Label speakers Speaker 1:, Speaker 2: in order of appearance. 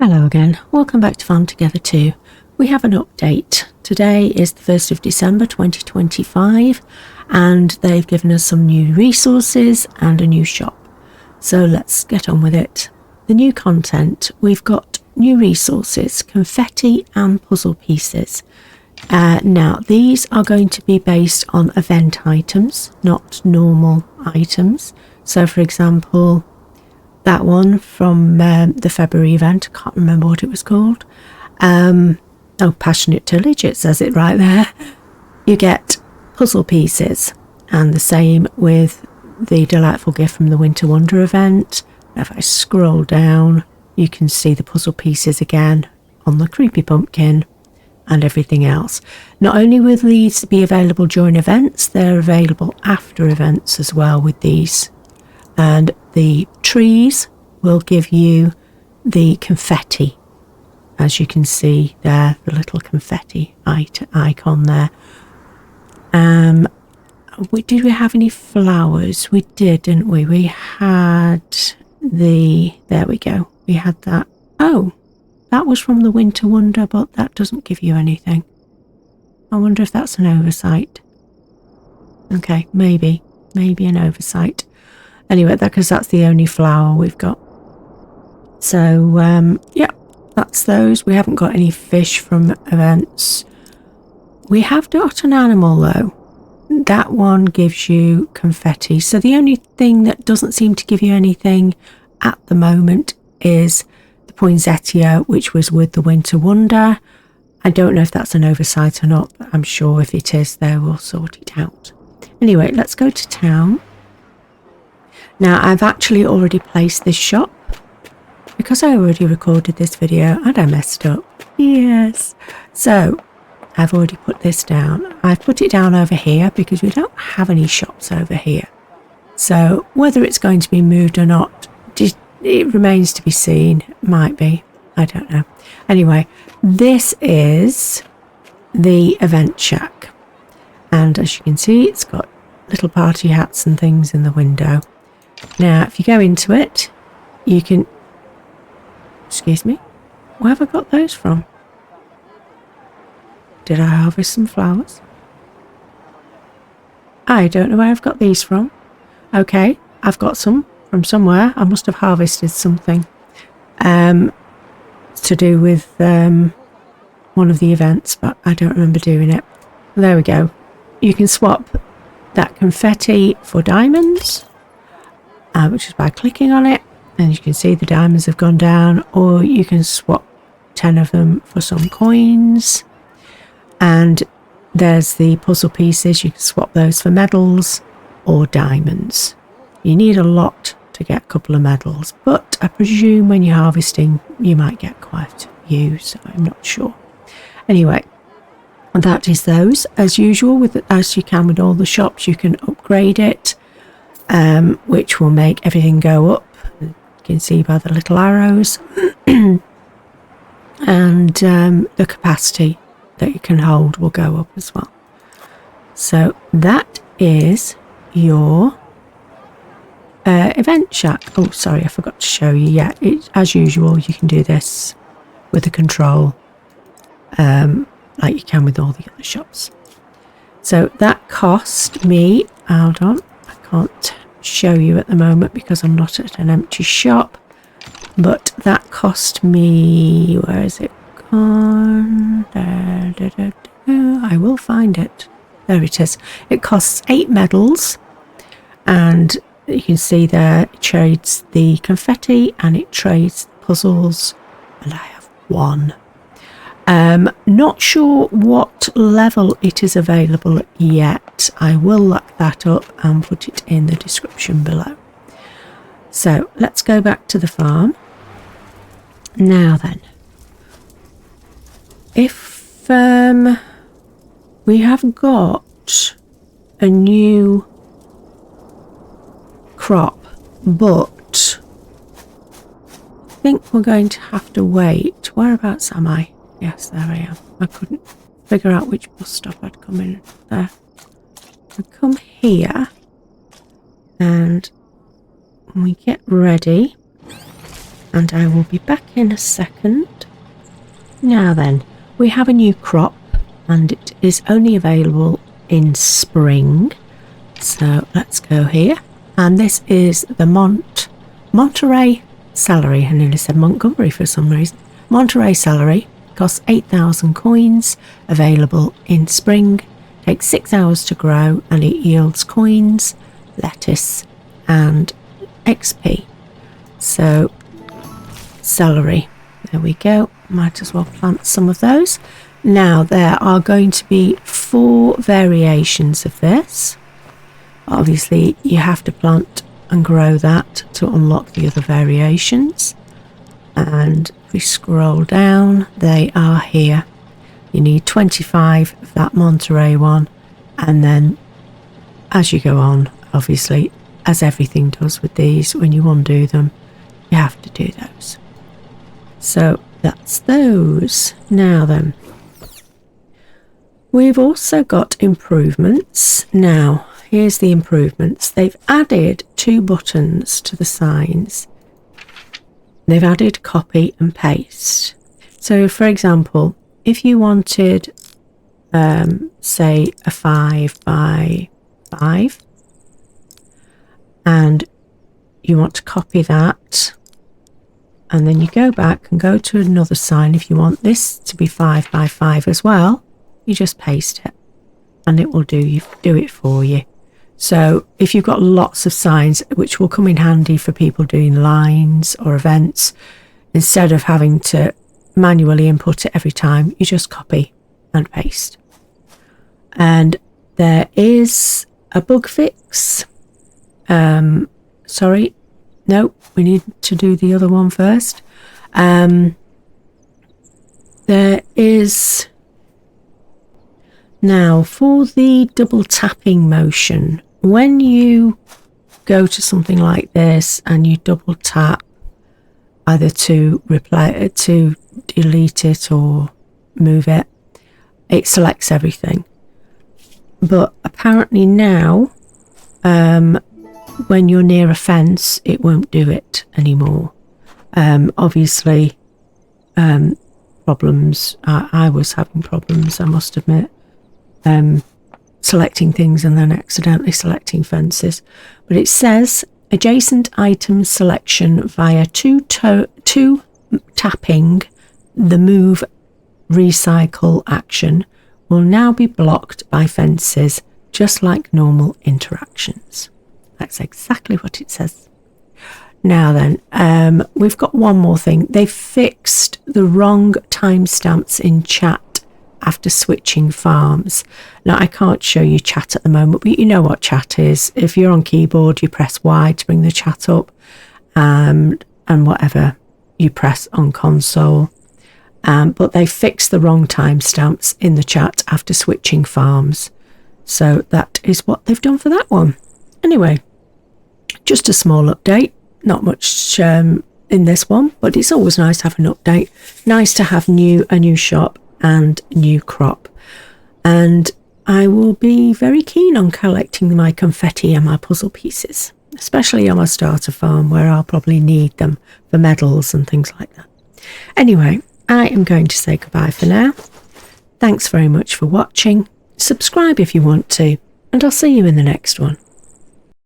Speaker 1: Hello again, welcome back to Farm Together 2. We have an update. Today is the 1st of December 2025 and they've given us some new resources and a new shop. So let's get on with it. The new content, we've got new resources, confetti and puzzle pieces. Now these are going to be based on event items, not normal items. So for example, that one from the February event, I can't remember what it was called. Passionate Tillage, it says it right there. You get puzzle pieces, and the same with the Delightful Gift from the Winter Wonder event. If I scroll down, you can see the puzzle pieces again on the Creepy Pumpkin and everything else. Not only will these be available during events, they're available after events as well with these. And the trees will give you the confetti, as you can see there, the little confetti icon there. Did we have any flowers? We did, didn't we? We had there we go. We had that. Oh, that was from the Winter Wonder, but that doesn't give you anything. I wonder if that's an oversight. Okay, maybe an oversight. Anyway, because that's the only flower we've got. So, yeah, that's those. We haven't got any fish from events. We have got an animal, though. That one gives you confetti. So the only thing that doesn't seem to give you anything at the moment is the poinsettia, which was with the Winter Wonder. I don't know if that's an oversight or not, but I'm sure if it is, they will sort it out. Anyway, let's go to town. Now, I've actually already placed this shop because I already recorded this video and I messed up. Yes. So, I've already put this down. I've put it down over here because we don't have any shops over here. So, whether it's going to be moved or not, it remains to be seen. Might be. I don't know. Anyway, this is the event shack. And as you can see, it's got little party hats and things in the window. Now, if you go into it, you can... Excuse me? Where have I got those from? Did I harvest some flowers? I don't know where I've got these from. Okay, I've got some from somewhere. I must have harvested something to do with one of the events, but I don't remember doing it. There we go. You can swap that confetti for diamonds. Which is by clicking on it, and you can see the diamonds have gone down, or you can swap 10 of them for some coins. And there's the puzzle pieces. You can swap those for medals or diamonds. You need a lot to get a couple of medals, but I presume when you're harvesting you might get quite a few, so I'm not sure. Anyway, that is those. As usual, as you can with all the shops, you can upgrade it, which will make everything go up. You can see by the little arrows. And the capacity that you can hold will go up as well. So that is your event shack. Oh, sorry, I forgot to show you. Yeah, as usual, you can do this with the control, like you can with all the other shops. So that cost me, hold on, I can't show you at the moment because I'm not at an empty shop, but that cost me, where is it gone? I will find it. There it is. It costs 8 medals, and you can see there it trades the confetti and it trades puzzles, and I have 1. Not sure what level it is available at yet. I will look that up and put it in the description below. So let's go back to the farm. Now then, if we have got a new crop, but I think we're going to have to wait. Whereabouts am I? Yes, there I am. I couldn't figure out which bus stop I'd come in there. I come here and we get ready. and I will be back in a second. Now then, we have a new crop, and it is only available in spring. So let's go here, and this is the Monterey Celery. I nearly said Montgomery for some reason. Monterey Celery costs 8,000 coins, available in spring, takes 6 hours to grow, and it yields coins, lettuce and XP. So celery, there we go, might as well plant some of those. Now there are going to be 4 variations of this. Obviously you have to plant and grow that to unlock the other variations, and if we scroll down, they are here. You need 25 of that Monterey one, and then as you go on, obviously, as everything does with these, when you undo them, you have to do those. So that's those. Now then, we've also got improvements. Now here's the improvements. They've added 2 buttons to the signs. They've added copy and paste. So for example, if you wanted say a 5 by 5, and you want to copy that, and then you go back and go to another sign. If you want this to be 5 by 5 as well, you just paste it and it will do it for you. So if you've got lots of signs, which will come in handy for people doing lines or events, instead of having to manually input it every time, you just copy and paste. And there is a bug fix. Sorry, no, we need to do the other one first. There is now, for the double tapping motion, when you go to something like this and you double tap either to delete it or move it, it selects everything. But apparently now, when you're near a fence, it won't do it anymore. Obviously, problems. I was having problems, I must admit, selecting things and then accidentally selecting fences. But it says adjacent item selection via two tapping the move recycle action will now be blocked by fences, just like normal interactions. That's exactly what it says. Now then, we've got one more thing. They fixed the wrong timestamps in chat after switching farms. Now, I can't show you chat at the moment, but you know what chat is. If you're on keyboard, you press Y to bring the chat up, and whatever you press on console. But they fixed the wrong timestamps in the chat after switching farms. So that is what they've done for that one. Anyway, just a small update. Not much in this one, but it's always nice to have an update. Nice to have a new shop and new crop. And I will be very keen on collecting my confetti and my puzzle pieces, especially on my starter farm, where I'll probably need them for medals and things like that. Anyway, I am going to say goodbye for now. Thanks very much for watching. Subscribe if you want to, and I'll see you in the next one.